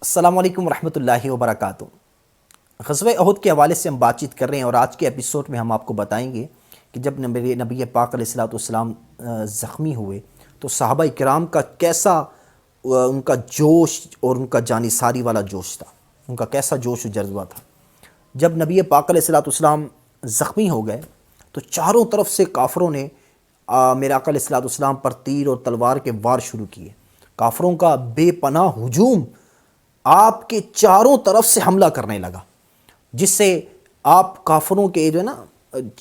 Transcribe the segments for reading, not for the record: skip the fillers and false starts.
السلام علیکم ورحمۃ اللہ وبرکاتہ۔ غزوہ احد کے حوالے سے ہم بات چیت کر رہے ہیں، اور آج کے ایپیسوڈ میں ہم آپ کو بتائیں گے کہ جب نبی پاک علیہ الصلوۃ والسلام زخمی ہوئے تو صحابہ کرام کا کیسا ان کا جوش اور ان کا جانثاری والا جوش تھا، ان کا کیسا جوش و جذبہ تھا۔ جب نبی پاک علیہ الصلوۃ والسلام زخمی ہو گئے تو چاروں طرف سے کافروں نے میرے آقا علیہ الصلوۃ والسلام پر تیر اور تلوار کے وار شروع کیے۔ کافروں کا بے پناہ ہجوم آپ کے چاروں طرف سے حملہ کرنے لگا، جس سے آپ کافروں کے جو ہے نا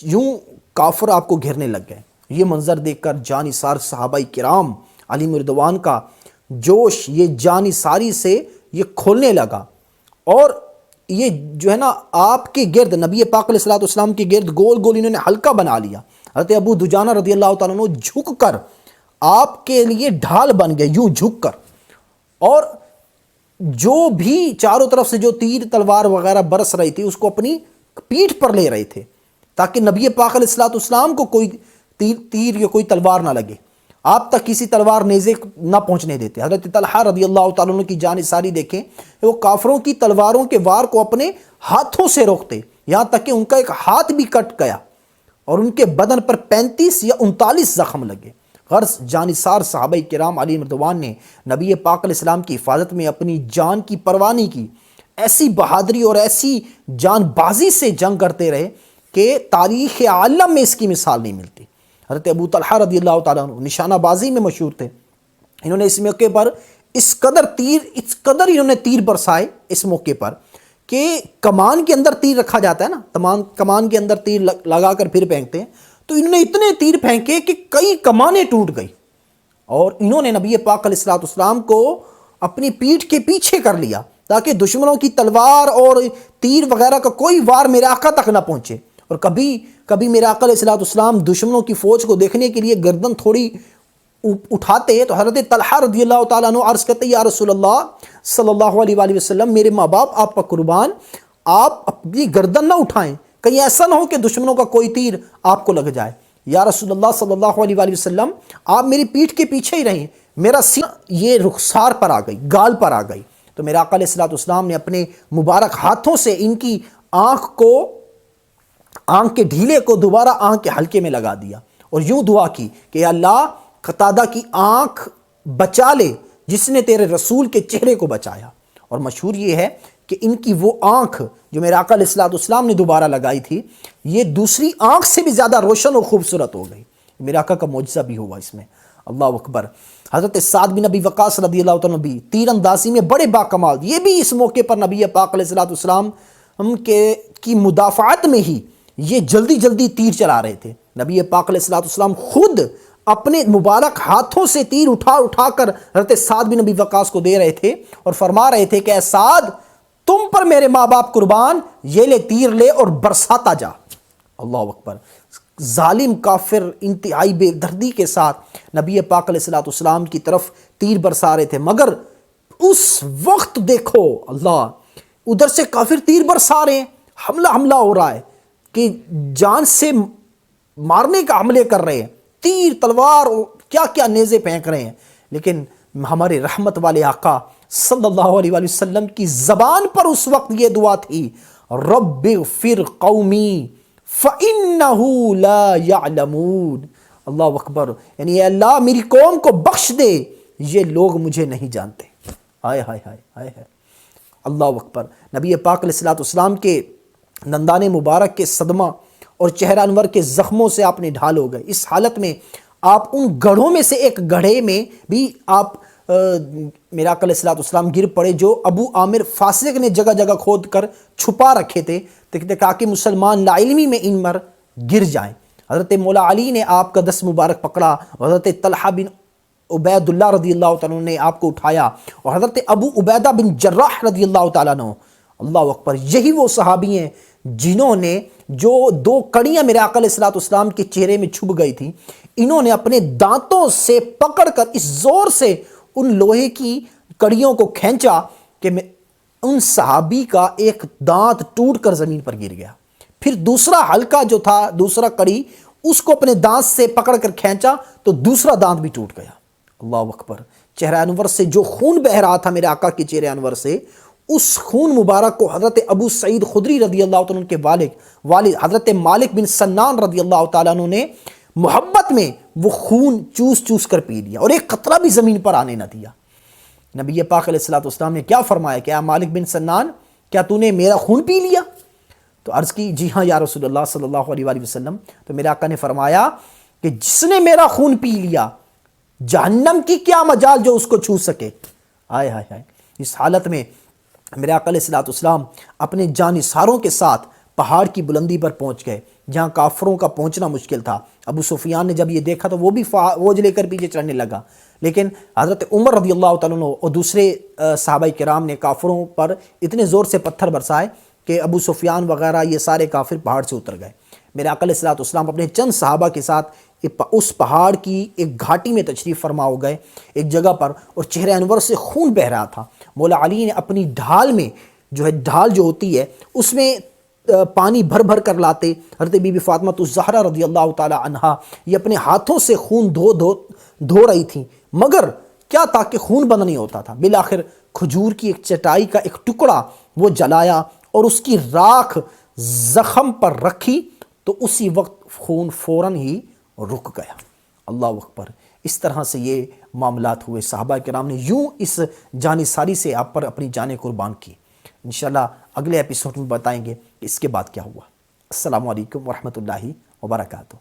یوں کافر آپ کو گھیرنے لگ گئے۔ یہ منظر دیکھ کر جانثار صحابہ کرام علیہم رضوان کا جوش یہ جانثاری سے یہ کھولنے لگا، اور یہ جو ہے نا آپ کے گرد نبی پاک علیہ الصلوۃ والسلام کے گرد گول گول انہوں نے حلقہ بنا لیا۔ حضرت ابو دجانہ رضی اللہ تعالیٰ عنہ جھک کر آپ کے لیے ڈھال بن گئے، یوں جھک کر، اور جو بھی چاروں طرف سے جو تیر تلوار وغیرہ برس رہی تھی اس کو اپنی پیٹھ پر لے رہے تھے، تاکہ نبی پاک علیہ الصلوۃ والسلام کو کوئی تیر یا کوئی تلوار نہ لگے، آپ تک کسی تلوار نیزے نہ پہنچنے دیتے۔ حضرت طلحہ رضی اللہ تعالیٰ عنہ کی جانثاری دیکھیں، وہ کافروں کی تلواروں کے وار کو اپنے ہاتھوں سے روکتے، یہاں تک کہ ان کا ایک ہاتھ بھی کٹ گیا اور ان کے بدن پر 35 یا 39 زخم لگے۔ غرض جانثار صحابہ کرام علیہم رضوان نے نبی پاک علیہ السلام کی حفاظت میں اپنی جان کی پرواہ نہیں کی، ایسی بہادری اور ایسی جان بازی سے جنگ کرتے رہے کہ تاریخ عالم میں اس کی مثال نہیں ملتی۔ حضرت ابو طلحہ رضی اللہ تعالیٰ عنہ نشانہ بازی میں مشہور تھے، انہوں نے اس موقع پر اس قدر انہوں نے تیر برسائے اس موقع پر کہ کمان کے اندر تیر رکھا جاتا ہے نا، کمان کے اندر تیر لگا کر پھر پھینکتے ہیں، تو انہوں نے اتنے تیر پھینکے کہ کئی کمانیں ٹوٹ گئی، اور انہوں نے نبی پاک علیہ الصلوۃ والسلام کو اپنی پیٹھ کے پیچھے کر لیا تاکہ دشمنوں کی تلوار اور تیر وغیرہ کا کوئی وار میرے آقا تک نہ پہنچے۔ اور کبھی میرے آقا علیہ الصلوۃ والسلام دشمنوں کی فوج کو دیکھنے کے لیے گردن تھوڑی اٹھاتے تو حضرت طلحہ رضی اللہ تعالیٰ عنہ عرض کرتے، یا رسول اللہ صلی اللہ علیہ وآلہ وسلم، میرے ماں باپ آپ پر قربان، آپ اپنی گردن نہ اٹھائیں، کہیں ایسا نہ ہو کہ دشمنوں کا کوئی تیر آپ کو لگ جائے۔ یا رسول اللہ صلی اللہ علیہ وآلہ وسلم، آپ میری پیٹھ کے پیچھے ہی رہیں، میرا سینہ یہ رخسار پر آ گئی، گال پر آ گئی۔ تو میرا آقا علیہ الصلوۃ والسلام نے اپنے مبارک ہاتھوں سے ان کی آنکھ کے ڈھیلے کو دوبارہ آنکھ کے حلقے میں لگا دیا، اور یوں دعا کی کہ اللہ قتادہ کی آنکھ بچا لے جس نے تیرے رسول کے چہرے کو بچایا۔ اور مشہور یہ ہے کہ ان کی وہ آنکھ جو میرے آقا علیہ الصلوۃ والسلام نے دوبارہ لگائی تھی، یہ دوسری آنکھ سے بھی زیادہ روشن اور خوبصورت ہو گئی۔ میرے آقا کا معجزہ بھی ہوا اس میں، اللہ اکبر۔ حضرت سعد بن ابی وقاص رضی اللہ عنہ بھی تیر اندازی میں بڑے باکمال، یہ بھی اس موقع پر نبی پاک علیہ الصلوۃ والسلام کی مدافعت میں ہی یہ جلدی تیر چلا رہے تھے۔ نبی پاک علیہ الصلوۃ والسلام خود اپنے مبارک ہاتھوں سے تیر اٹھا کر حضرت سعد بن ابی وقاص کو دے رہے تھے، اور فرما رہے تھے کہ اے سعد، تم پر میرے ماں باپ قربان، یہ لے تیر لے اور برساتا جا۔ اللہ اکبر۔ ظالم کافر انتہائی بے دردی کے ساتھ نبی پاک علیہ الصلوۃ والسلام کی طرف تیر برسا رہے تھے، مگر اس وقت دیکھو اللہ، ادھر سے کافر تیر برسا رہے ہیں، حملہ ہو رہا ہے کہ جان سے مارنے کا حملے کر رہے ہیں، تیر تلوار کیا نیزے پھینک رہے ہیں، لیکن ہمارے رحمت والے آقا صلی اللہ علیہ وآلہ وسلم کی زبان پر اس وقت یہ دعا تھی، رب اغفر قومی فإنہ لا یعلمون۔ اللہ اکبر، یعنی اے اللہ میری قوم کو بخش دے، یہ لوگ مجھے نہیں جانتے۔ ہائے ہائے ہائے ہائے ہائے، اللہ اکبر۔ نبی پاک علیہ الصلوۃ والسلام کے دندان مبارک کے صدمہ اور چہرہ انور کے زخموں سے آپ نے ڈھال ہو گئے۔ اس حالت میں آپ ان گڑھوں میں سے ایک گڑھے میں بھی آپ میرے آقا علیہ الصلوۃ والسلام گر پڑے، جو ابو عامر فاسق نے جگہ کھود کر چھپا رکھے تھے تاکہ مسلمان لا علمی میں ان پر گر جائیں۔ حضرت مولا علی نے آپ کا دست مبارک پکڑا، حضرت طلحہ بن عبید اللہ رضی اللہ تعالیٰ عنہ نے آپ کو اٹھایا، اور حضرت ابو عبیدہ بن جراح رضی اللہ تعالیٰ عنہ، اللہ اکبر، یہی وہ صحابی ہیں جنہوں نے جو 2 کڑیاں میرے آقا علیہ الصلوۃ والسلام کے چہرے میں چھپ گئی تھی، انہوں نے اپنے دانتوں سے پکڑ کر اس زور سے ان لوہے کی کڑیوں کو کھینچا کہ ان صحابی کا ایک دانت ٹوٹ کر زمین پر گر گیا۔ پھر دوسرا حلقہ جو تھا، دوسرا کڑی، اس کو اپنے دانت سے پکڑ کر کھینچا تو دوسرا دانت بھی ٹوٹ گیا۔ اللہ اکبر۔ چہرہ انور سے جو خون بہ رہا تھا میرے آقا کے چہرہ انور سے، اس خون مبارک کو حضرت ابو سعید خدری رضی اللہ تعالیٰ عنہ کے والد حضرت مالک بن سنان رضی اللہ تعالیٰ عنہ نے محبت میں وہ خون چوس چوس کر پی لیا، اور ایک قطرہ بھی زمین پر آنے نہ دیا۔ نبی پاک علیہ السلام نے کیا فرمایا کہ اے مالک بن سنان، کیا تو نے میرا خون پی لیا؟ تو عرض کی جی ہاں یا رسول اللہ صلی اللہ علیہ وآلہ وسلم۔ تو میرے آقا نے فرمایا کہ جس نے میرا خون پی لیا، جہنم کی کیا مجال جو اس کو چھو سکے۔ آئے ہائے ہائے، اس حالت میں میرے آقا علیہ السلام اپنے جانثاروں کے ساتھ پہاڑ کی بلندی پر پہنچ گئے جہاں کافروں کا پہنچنا مشکل تھا۔ ابو سفیان نے جب یہ دیکھا تو وہ بھی فوج لے کر پیچھے چڑھنے لگا، لیکن حضرت عمر رضی اللہ تعالیٰ عنہ اور دوسرے صحابہ کرام نے کافروں پر اتنے زور سے پتھر برسائے کہ ابو سفیان وغیرہ یہ سارے کافر پہاڑ سے اتر گئے۔ میرے آقا علیہ السلام اپنے چند صحابہ کے ساتھ اس پہاڑ کی ایک گھاٹی میں تشریف فرما ہو گئے ایک جگہ پر، اور چہرہ انور سے خون بہ رہا تھا۔ مولا علی نے اپنی ڈھال میں ڈھال جو ہوتی ہے اس میں پانی بھر بھر کر لاتے۔ حضرت بی بی فاطمہ الزہرا رضی اللہ تعالی عنہا یہ اپنے ہاتھوں سے خون دھو رہی تھیں، مگر کیا تھا کہ خون بند نہیں ہوتا تھا۔ بالآخر کھجور کی ایک چٹائی کا ایک ٹکڑا وہ جلایا اور اس کی راکھ زخم پر رکھی تو اسی وقت خون فوراً ہی رک گیا۔ اللہ اکبر۔ اس طرح سے یہ معاملات ہوئے، صحابہ کرام نے یوں اس جانثاری سے آپ پر اپنی جانیں قربان کی۔ انشاءاللہ اگلے ایپیسوڈ میں بتائیں گے کہ اس کے بعد کیا ہوا۔ السلام علیکم ورحمۃ اللہ وبرکاتہ۔